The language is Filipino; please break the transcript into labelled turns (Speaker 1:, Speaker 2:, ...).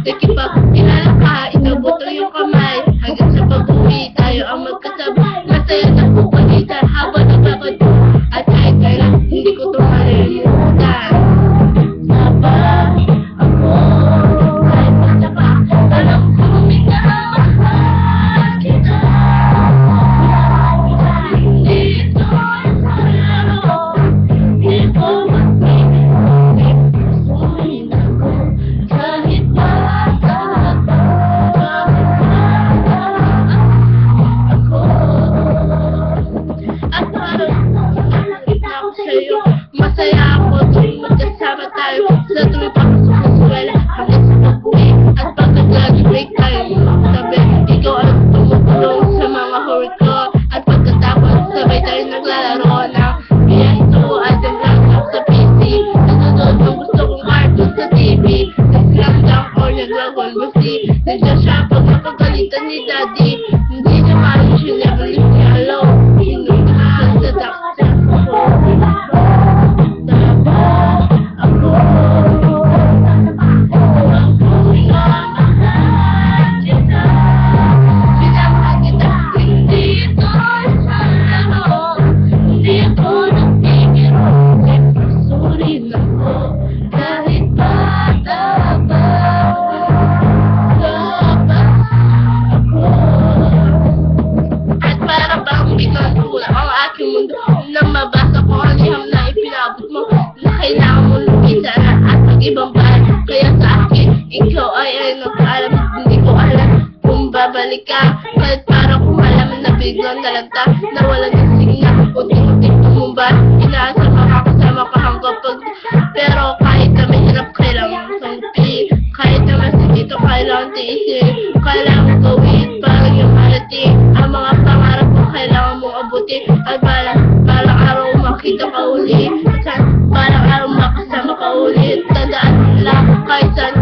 Speaker 1: Nakikipagkilala ka, inabuto yung kamay. Hanggang sa pag-uwi, tayo ang magkasabay. Masaya na pupalitan habang nagbabad. At kahit kailan, hindi ko ito malilimutan. Saba ako, kahit basta pa, alam ko minamahal kita. Hindi ito sa laro, hindi ko magpipili. Pusuin ako, kahit bata pa. Ako, at parang nakita ko sa'yo. Masaya ako tuwing magkasama tayo. Sa tuwing papasok sa eskwela hanggang sa pag-uwi. At pagka-graduate tayo magkatabi. Ikaw ang tumutulong sa mga homework ko. At pagkatapos sabay tayo naglalaro ng PS2 at yung laptop sa PC. Nanonood ng gusto kong cartoon sa TV. Nag-slam dunk or nag-dragon ball Z. Nandiyan siya pag napagalitan ni Daddy. Hindi niya maalis yun, never leave me alone. Sinunod sa daksa ako. Saba ako, minamahal kita. Minamahal kita, hindi ito sa laro. Hindi ako nagbibiro, may puso rin ako. Kahit bata pa. Saba ako. At para bang binasura ang aking mundo. Nang mabasa ko ang liham na ipinabot mo, na kailangan mo lumisan at mag-ibang bahay. Kaya sa akin, ikaw ay nagpaalam. Hindi ko alam kung babalik ka. Kahit parang kung malaman na biglang talagta, na walang nasing na unti-unti tumumba. Inaasar makakasama ka hanggang pag. Pero kahit na mahirap, kailangan sangpi. Kahit na masakit ito, kailangan tiisin. Kailangan gawin parang yung harating. Ang mga pangarap mo, kailangan mong abutin. At parang araw makita ka uli. Parang araw makasama ka ulit. Tandaan lang kahit saan